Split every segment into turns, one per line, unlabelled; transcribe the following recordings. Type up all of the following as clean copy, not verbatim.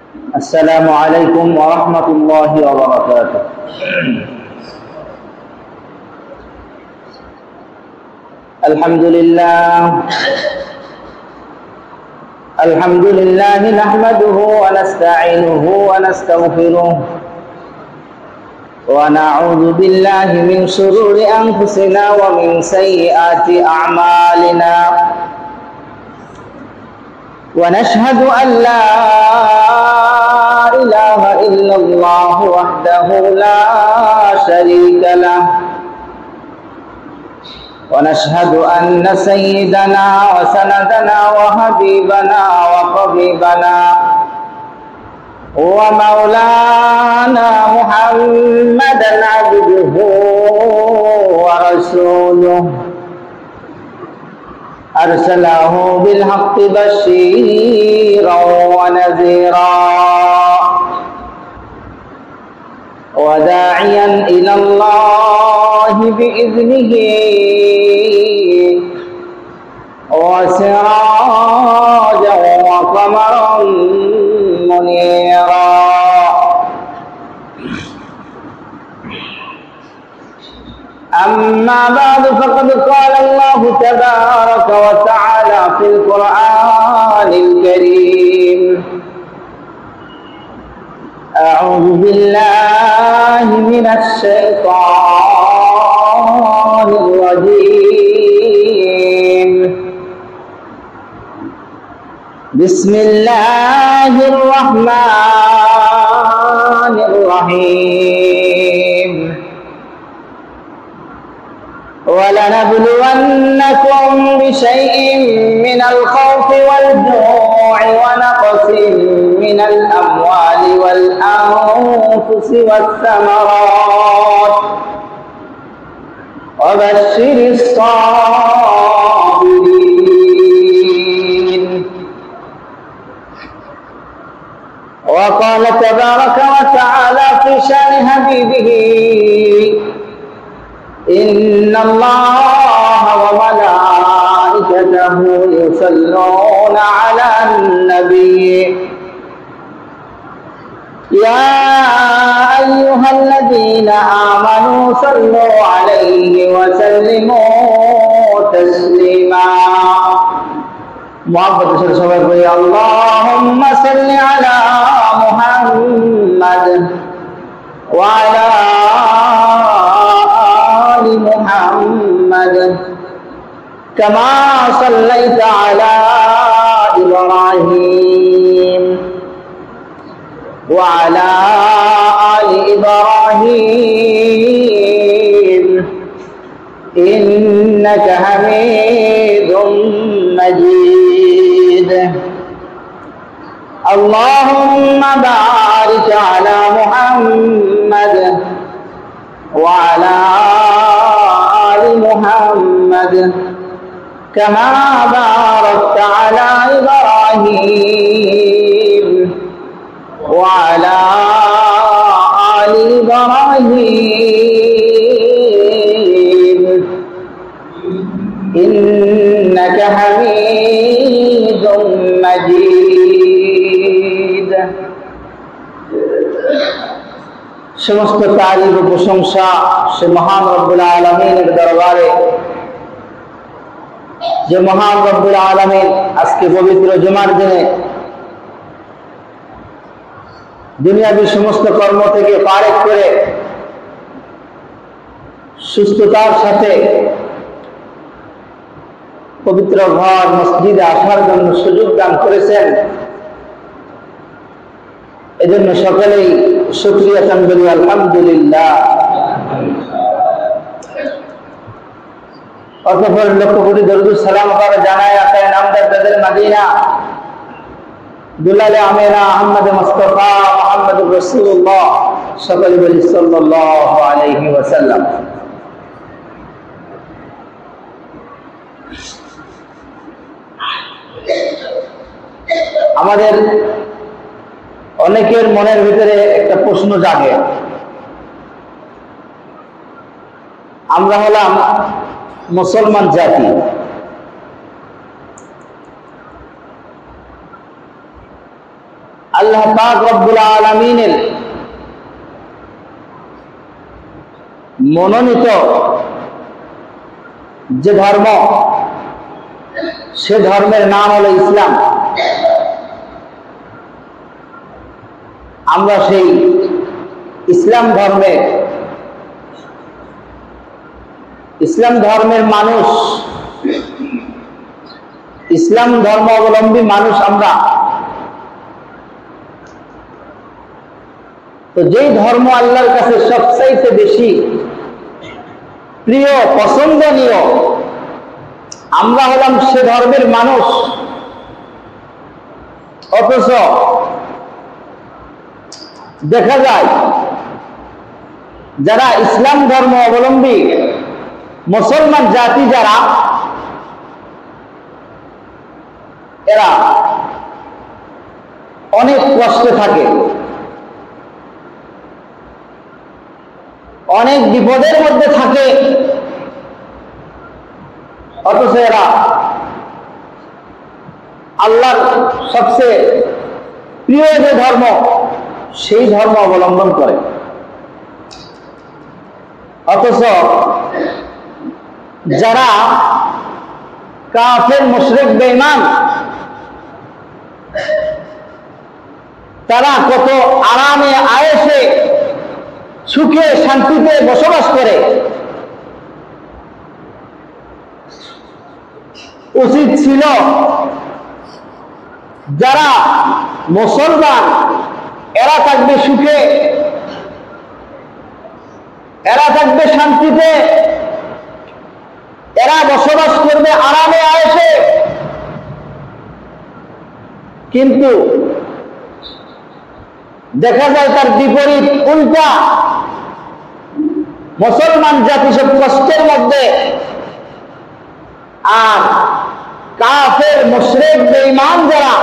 السلام عليكم ورحمة الله وبركاته. الحمد لله نحمده ونستعينه ونستغفره ونعوذ بالله من شرور أنفسنا ومن سيئات أعمالنا ونشهد أن لا إله إلا الله وحده لا شريك له ونشهد أن سيدنا وسندنا وحبيبنا وطبيبنا ومولانا محمدا عبده ورسوله أرسله بالحق بشيرا ونذيرا وداعيا إلى الله بإذنه وسراجا وقمرا منيرا. أما بعد فقد قال الله تبارك وتعالى في القرآن الكريم: أعوذ بالله من الشيطان الرجيم. بسم الله الرحمن الرحيم. ولنبلونكم بشيء من الخوف والجوع ونقص من الأموال والأنفس والثمرات وبشر الصابرين. وقال تبارك وتعالى في شأن حبيبه: إن الله وملائكته يصلون على النبي يا أيها الذين آمنوا صلوا عليه وسلموا تسليما. محبت سے سبق ہوئی اللهم صل على محمد وعلى آل محمد كما صليت على إبراهيم وعلى آل إبراهيم إنك حميد مجيد. اللهم بارك على محمد وعلى آل محمد كما باركت على إبراهيم وعلى آل إبراهيم إنك حميد مجيد. সমস্ত তারিফ ও প্রশংসা সে মহান রব্বুল আলামিনের দরবারে, যে মহান রব্বুল আলামিন আজকে পবিত্র জুমার দিনে দুনিয়াবী সমস্ত কর্ম থেকে ফারেক করে সুস্থতার সাথে পবিত্র ঘর মসজিদে আসার জন্য সুযোগ দান করেছেন। এজন্য সকলেই শুকরিয়া বলি আলহামদুলিল্লাহ। অতঃপর লক্ষ কোটি দরুদ সালাম করে জানায় আকায় নামদার বেদের মদিনা দুলালে আমেনা আহমদ মুস্তাফা মুহাম্মদুর রাসূলুল্লাহ সকলে বলি সাল্লাল্লাহু আলাইহি ওয়াসাল্লাম। আমাদের অনেকের মনের ভিতরে একটা প্রশ্ন জাগে, আমরা হলাম মুসলমান জাতি, আল্লাহ পাক রব্বুল আলামিনের মনোনীত যে ধর্ম, সে ধর্মের নাম হলো ইসলাম। আমরা সেই ইসলাম ধর্মের মানুষ, ইসলাম ধর্ম অবলম্বী মানুষ আমরা। তো যেই ধর্ম আল্লাহর কাছে সবচাইতে বেশি প্রিয়, পছন্দনীয়, আমরা হলাম সে ধর্মের মানুষ। অথচ দেখা যায় যারা ইসলাম ধর্ম অবলম্বী মুসলমান জাতি, যারা এরা অনেক কষ্টে থাকে, অনেক বিপদের মধ্যে থাকে, অথচ এরা আল্লাহর সবচেয়ে প্রিয় যে ধর্ম, সেই ধর্ম অবলম্বন করে। অথচ যারা কাফের, মুশরিক, বেঈমান, তারা কত আরামে, আয়েশে, সুখে, শান্তিতে বসবাস করে। উচিত ছিল যারা মুসলমান, এরা থাকবে সুখে, এরা থাকবে শান্তিতে, এরা বসবাস করবে আরামে, আয়েশে। কিন্তু দেখা যায় তার বিপরীত, উল্টা। মুসলমান জাতি সব কষ্টের মধ্যে, আর কাফের, মুশরিক, বেঈমান যারা,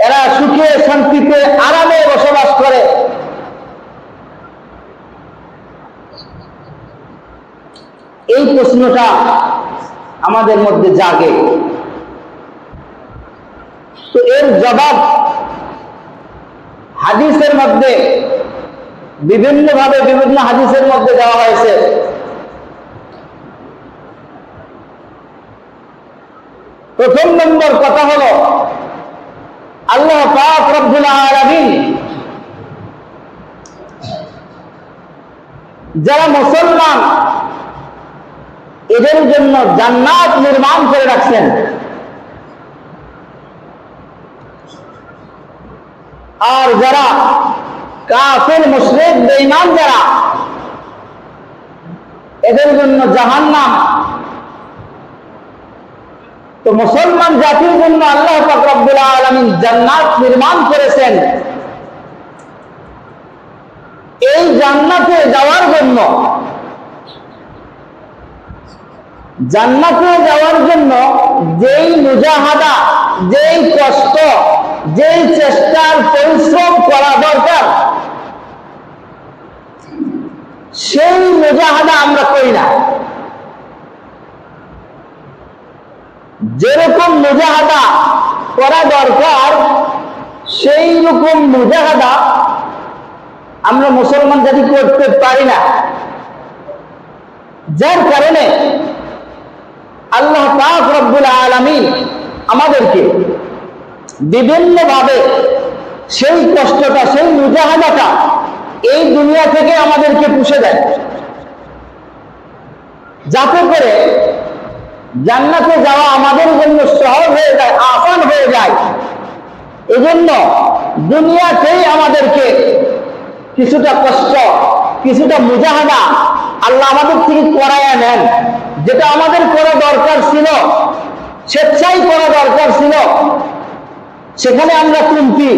এরা সুখে, শান্তিতে, আরামে বসবাস করে। এই প্রশ্নটা আমাদের মধ্যে জাগে। তো এর জবাব হাদিসের মধ্যে বিভিন্নভাবে, বিভিন্ন হাদিসের মধ্যে দেওয়া হয়েছে। প্রথম নম্বর কথা হলো, আল্লাহ পাক রব্বুল আলামিন যারা মুসলমান, এদের জন্য জান্নাত নির্মাণ করে রাখছেন। আর যারা কাফির, মুশরিক, বেঈমান যারা, এদের জন্য জাহান্নাম। তো মুসলমান জাতির জন্য আল্লাহ পাক রব্বুল আলামিন জান্নাত নির্মাণ করেছেন। এই জান্নাতে যাওয়ার জন্য, জান্নাতে যাওয়ার জন্য যেই মুজাহাদা, যেই কষ্ট, যেই চেষ্টার পরিশ্রম করা দরকার, সেই মুজাহাদা আমরা করি না। যেরকম মুজাহাদা করা দরকার, সেই রকম মুজাহাদা আমরা মুসলমান জাতি করতে পারি না। যার কারণে আল্লাহ পাক রব্বুল আলামিন আমাদেরকে বিভিন্নভাবে সেই কষ্টটা, সেই মুজাহাদাটা এই দুনিয়া থেকে আমাদেরকে পুষে দেয়, যাতে করে জান্নাতে যাওয়া আমাদের জন্য সহজ হয়ে যায়, আসান হয়ে যায়। এজন্য দুনিয়াতেই আমাদেরকে কিছুটা কষ্ট, কিছুটা মুজাহাদা আল্লাহ আমাদের থেকে করাইয়া নেন। যেটা আমাদের করা দরকার ছিল, স্বেচ্ছায় করা দরকার ছিল, সেখানে আমরা ত্রুটি,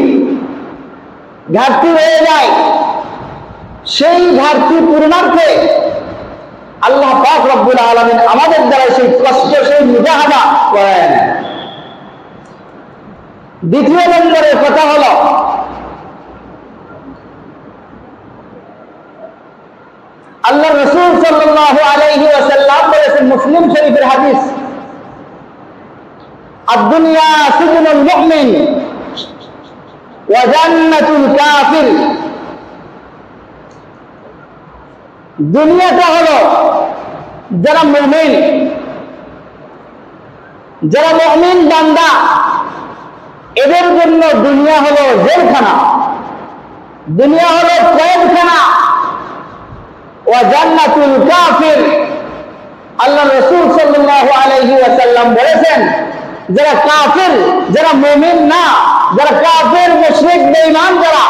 ঘাটতি রয়ে যায়। সেই ঘাটতি পূরণার্থে আল্লাহ পাক রব্বুল আলামিন আমাদের দ্বারা সেই কষ্ট, সেই মুজাহাদা করায় নেন। দ্বিতীয় নম্বরের কথা হলো, আল্লাহ রাসূল সাল্লাল্লাহু আলাইহি ওয়াসাল্লাম বলেছেন, মুসলিম শরীফের হাদিস, আদ-দুনিয়া সিজনুল মুমিন ওয়া জান্নাতুল কাফির। দুনিয়াটা হলো যারা মুমিন, যারা মুমিন বান্দা, এদের জন্য দুনিয়া হলো জেলখানা, দুনিয়া হলো কয়েদখানা। ওয়া জান্নাতুল কাফির, আল্লাহ রাসূল সাল্লাল্লাহু আলাইহি ওয়াসাল্লাম বলেছেন, যারা কাফির, যারা মুমিন না, যারা কাফির, মুশরিক, বেঈমান, যারা,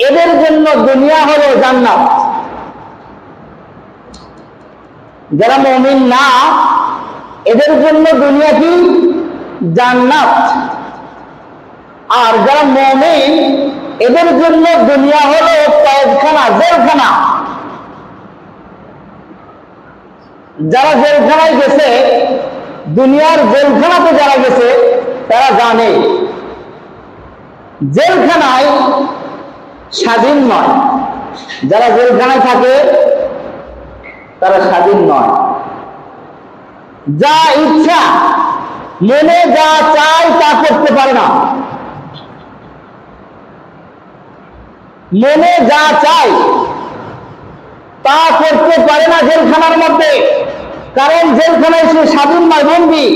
এদের জন্য দুনিয়া হলো জান্নাত। যারা মুমিন না, এদের জন্য দুনিয়া কি? জান্নাত। আর যারা মুমিন, এদের জন্য দুনিয়া হলো কয়েদখানা, জেলখানা। যারা জেলখানায় গেছে, দুনিয়ার জেলখানাতে যারা গেছে, তারা জানে জেলখানায় স্বাধীন নয়। যারা জেলখানায় থাকে তারা স্বাধীন নয়। যা ইচ্ছা, মনে যা চায় তা করতে পারে না। মনে যা চায় তা করতে পারে না জেলখানার মধ্যে, কারণ জেলখানায় সে স্বাধীন নয়, বন্দী।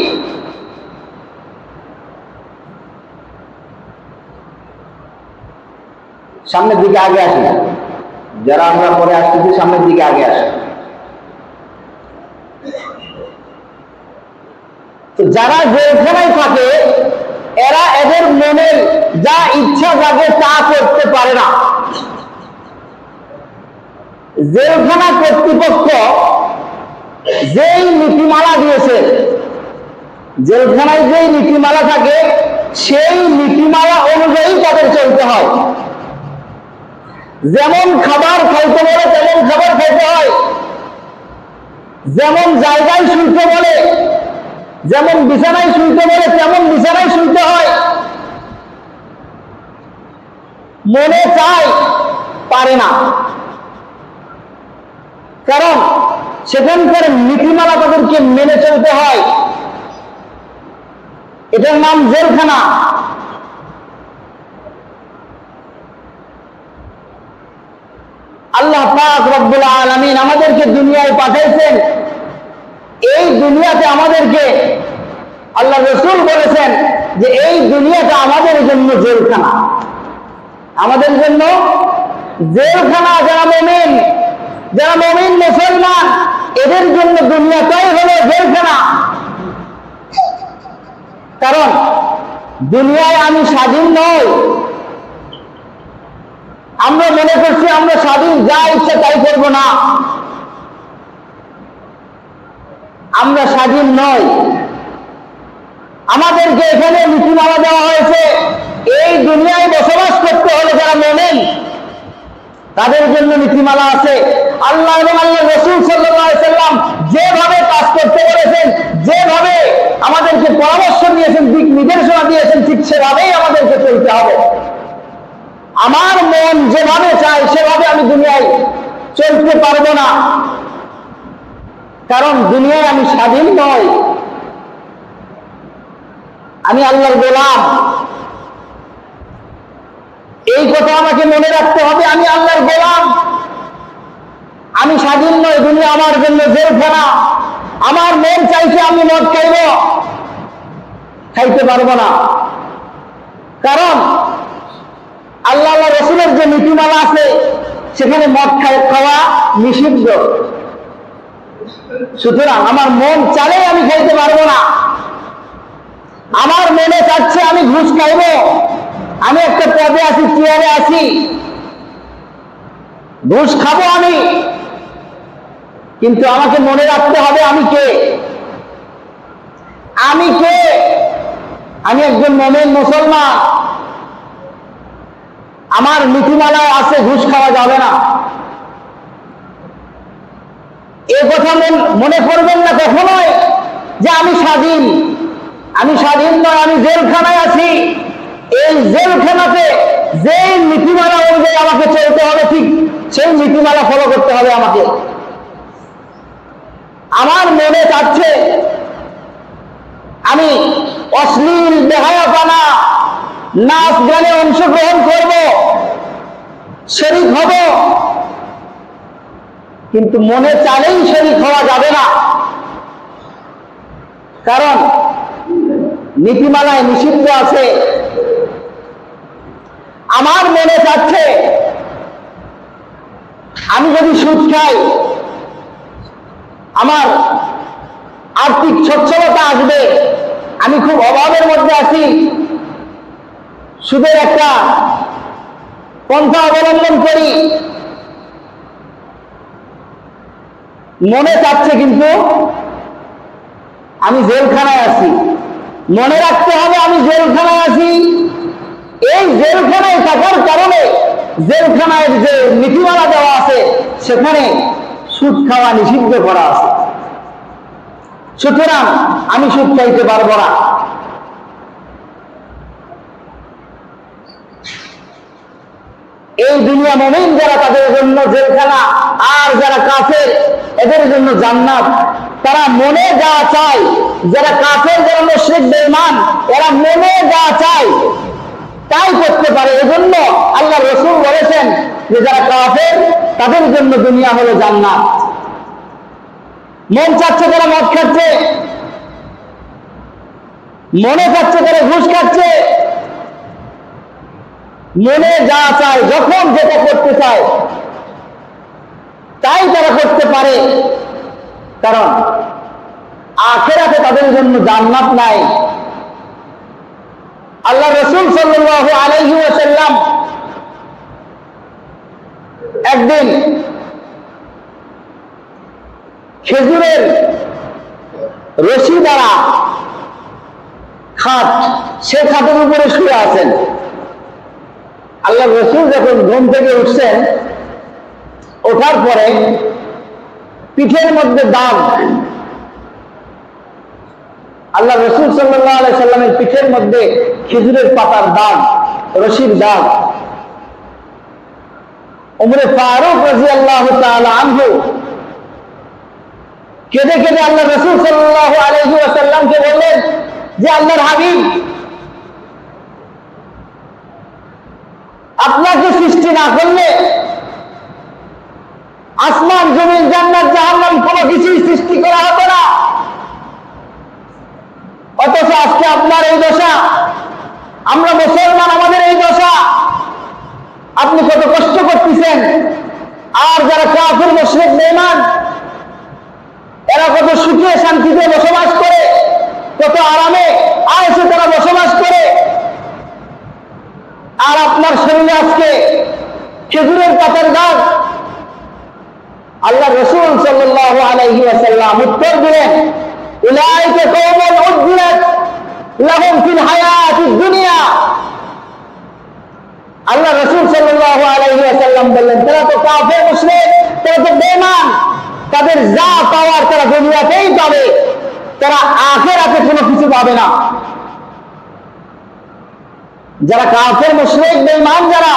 সামনের দিকে আগে আসি, যারা আমরা পরে আসতেছি সামনের দিকে আগে আসি। তো যারা জেলখানায় থাকে, এরা এদের মনের যা ইচ্ছা জাগে তা করতে পারে না। জেলখানা কর্তৃপক্ষ যেই নীতিমালা দিয়েছে, জেলখানায় যেই নীতিমালা থাকে, সেই নীতিমালা অনুযায়ী তাদের চলতে হয়। যেমন খাবার খাইতে বলে তেমন খাবার খাইতে হয়, যেমন জায়গায় শুইতে বলে, যেমন বিছানায় শুইতে বলে তেমন বিছানায় শুইতে হয়। মনে চায় পারে না, কারণ সেখানকার নীতিমালা তাদেরকে মেনে চলতে হয়। এটার নাম জেলখানা। আল্লাহ পাক রব্বুল আলামিন আমাদেরকে দুনিয়ায় পাঠাইছেন। এই দুনিয়াতে আমাদেরকে আল্লাহ রাসূল বলেছেন যে এই দুনিয়াটা আমাদের জন্য জেলখানা, আমাদের জন্য জেলখানা। যারা মুমিন, যারা মুমিন মুসলমান, এদের জন্য দুনিয়াটাই হলো জেলখানা। কারণ দুনিয়ায় আমি স্বাধীন নই। আমরা মনে করছি আমরা স্বাধীন, যা ইচ্ছা তাই করব না। আমরা স্বাধীন নই। আমাদেরকে এখানে নীতিমালা দেওয়া হয়েছে, এই দুনিয়ায় বসবাস করতে হলে যারা মুমিন, তাদের জন্য নীতিমালা আছে। আল্লাহ এবং আল্লাহ রাসূল সাল্লাল্লাহু আলাইহি ওয়াসাল্লাম যেভাবে কাজ করতে বলেছেন, যেভাবে আমাদেরকে পরামর্শ দিয়েছেন, দিক নির্দেশনা দিয়েছেন, ঠিক সেভাবেই আমাদেরকে চলতে হবে। আমার মন যেভাবে চায় সেভাবে আমি দুনিয়ায় চলতে পারবো না, কারণ দুনিয়ায় আমি স্বাধীন নই। আমি আল্লাহর গোলাম। এই কথা আমাকে মনে রাখতে হবে, আমি আল্লাহর গোলাম, আমি স্বাধীন নই। দুনিয়া আমার জন্য জেলখানা। আমার মন চাইছে আমি মদ খাইব, খাইতে পারবো না, কারণ আল্লাহ রাসূলের যে নীতিমালা আছে সেখানে মদ খাওয়া নিষিদ্ধ। সুতরাং আমার মন চাইলে আমি খাইতে পারবো না। আমার মনে চাচ্ছে আমি ঘুষ খাইব, আমি একটা পদে আছি, চেয়ারে আছি, ঘুষ খাবো আমি, কিন্তু আমাকে মনে রাখতে হবে আমি কে। আমি কে? আমি একজন মুমিন মুসলমান। আমার নীতিমালায় আছে ঘুষ খাওয়া যাবে না। এ কথা মনে করবেন না কখনোই যে আমি স্বাধীন। আমি স্বাধীন নয়, আমি জেলখানায় আছি। এই জেলখানাতে যে নীতিমালা অনুযায়ী আমাকে চলতে হবে, ঠিক সেই নীতিমালা ফলো করতে হবে আমাকে। আমার মনে চাচ্ছে আমি অশ্লীল বেহায়াপনা নাচ গানে অংশগ্রহণ করব, শরীক হব, কিন্তু মনে চালেই শরীক হওয়া যাবে না। কারণ নীতিমালায় নিষিদ্ধ আছে। আমার মনে চাচ্ছে আমি যদি সুদ খাই আমার আর্থিক সচ্ছলতা আসবে, আমি খুব অভাবের মধ্যে আছি, সুদের একটা পন্থা অবলম্বন করি, মনে চাচ্ছে কিন্তু আমি জেলখানায় আছি। মনে রাখতে হবে আমি জেলখানায় আছি। এই জেলখানায় থাকার কারণে জেলখানায় যে নীতিমালা দেওয়া আছে সেখানে সুদ খাওয়া নিষিদ্ধ করা আছে। সুতরাং আমি সুদ খাইতে পারবো না। এই দুনিয়া মুমিন যারা তাদের জন্য জেলখানা, আর যারা কাফের এদের জন্য জান্নাত। তারা মনে যা চায়, যারা কাফের যারা মুশরিক বেঈমান এরা মনে যা চায় তাই করতে পারে। এজন্য আল্লাহ রাসূল বলেছেন যে যারা কাফের তাদের জন্য দুনিয়া হলো জান্নাত। মন চাচ্ছে তারা মদ খাচ্ছে, মনে চাচ্ছে তারা ঘুষ খাচ্ছে, মনে যা চায় যখন যেটা করতে চায় তাই তারা করতে পারে। কারণ আখিরাতে তাদের জন্য জান্নাত নাই। আল্লাহ রাসূল সাল্লাল্লাহু আলাইহি ওয়াসাল্লাম একদিন খেজুরের রশি দ্বারা খাট, সে খাটের উপরে শুয়ে আছেন। আল্লাহ রাসূল যখন ঘুম থেকে উঠছেন, ওঠার পরে পিঠের মধ্যে দাগ, আল্লাহ রাসূল সাল্লাল্লাহু আলাইহি সাল্লামের পিঠের মধ্যে খেজুরের পাতার দাগ, রশির দাগ। উমরে ফারুক রাদিয়াল্লাহু তাআলা আনহু কেঁদে কেঁদে আল্লাহ রাসূল সাল্লাল্লাহু আলাইহি ওয়াসাল্লামকে বললেন যে আল্লাহর হাবিব, আপনাকে সৃষ্টি না করলে আসমান জমিন জান্নাত জাহান্নাম কোনো কিছুই সৃষ্টি করা হতো না। অথচ আজকে আপনার এই দশা, আমরা মুসলমান আমাদের এই দশা। আপনি কত কষ্ট করতেছেন, আর যারা কাফির মুশরিক বেঈমান এরা কত সুখে শান্তিতে বসবাস করে, কত আরামে আয়েশে তারা বসবাস করে, আর আপনার শরীরে আজকে খেজুরের পাতার দাগ। আল্লাহ রাসূল সাল্লাল্লাহু আলাইহি ওয়াসাল্লাম উত্তর দিলেন, উলাইকা কওমুন উজ্জিলাত লাহুম ফিল হায়াতিদ দুনিয়া। আল্লাহ রাসূল সাল্লাল্লাহু আলাইহি ওয়াসাল্লাম বললেন, তারা তো কাফের মুশরিক, তারা তো বেঈমান, তাদের যা পাওয়ার তারা দুনিয়াতেই পাবে, তারা আখিরাতে কোনো কিছু পাবে না। যারা কাফের মুশরিক বেঈমান যারা,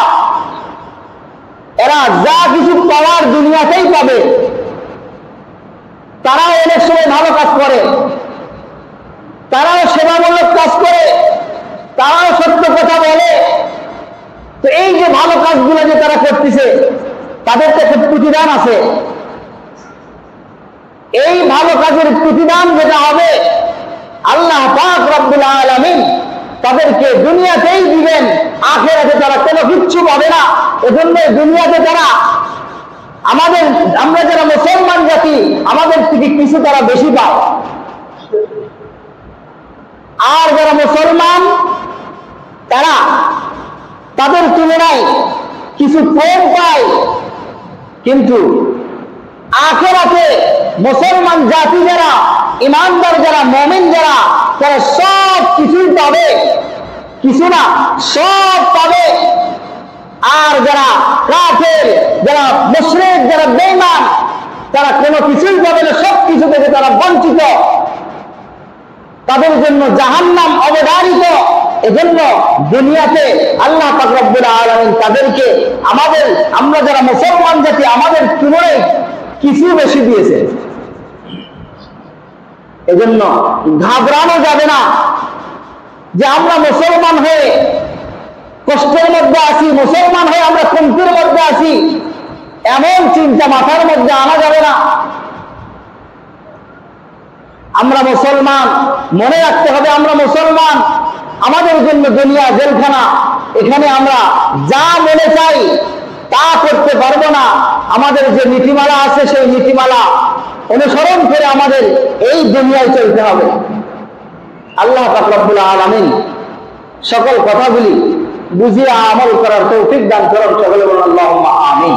এরা যা কিছু পাওয়ার দুনিয়াতেই পাবে। তারাও অনেক সময় ভালো কাজ করে, তারাও সেবামূলক কাজ করে, তারাও সত্য কথা বলে। তো এই যে ভালো কাজগুলো যে তারা করতেছে, তাদের তো খুব প্রতিদান আছে। এই ভালো কাজের প্রতিদান যেটা হবে আল্লাহ পাক রব্বুল আলামিন তাদেরকে দুনিয়াতেই দিবেন, আখিরাতে তারা কোনো কিচ্ছু পাবে না। এজন্য দুনিয়াতে তারা আমরা যারা মুসলমান জাতি, আমাদের থেকে কিছু তারা বেশি পায়, আর যারা মুসলমান তারা তাদের তুলনায় কিছু কম পায়। কিন্তু আখিরাতে মুসলমান জাতি যারা, ইমানদার যারা, মুমিন যারা, তারা সব কিছুই পাবে, কিছু না সব পাবে। আর যারা কাফের, যারা মুশরিক, যারা বেঈমান, তারা কোনো কিছুই পাবে না, সব কিছু থেকে তারা বঞ্চিত, তাদের জন্য জাহান্নাম অবধারিত। এজন্য দুনিয়াতে আল্লাহ পাক রব্বুল আলামিন তাদেরকে আমরা যারা মুসলমান জাতি আমাদের তুলনায় কিছু বেশি দিয়েছে। এজন্য ঘাবড়ানো যাবে না যে আমরা মুসলমান হয়ে কষ্টের মধ্যে আছি, মুসলমান হয়ে আমরা কমতির মধ্যে আছি, এমন চিন্তা মাথার মধ্যে আনা যাবে না। আমরা মুসলমান, মনে রাখতে হবে আমরা মুসলমান, আমাদের জন্য দুনিয়া জেলখানা, এখানে আমরা যা মনে চাই তা করতে পারবো না। আমাদের যে নীতিমালা আছে সেই নীতিমালা অনুসরণ করে আমাদের এই দুনিয়ায় চলতে হবে। আল্লাহ পাক রব্বুল আলামিন সকল কথাগুলি বুঝিয়ে আমল করার তৌফিক দান করুন। সকলে বলুন আল্লাহুম্মা আমিন।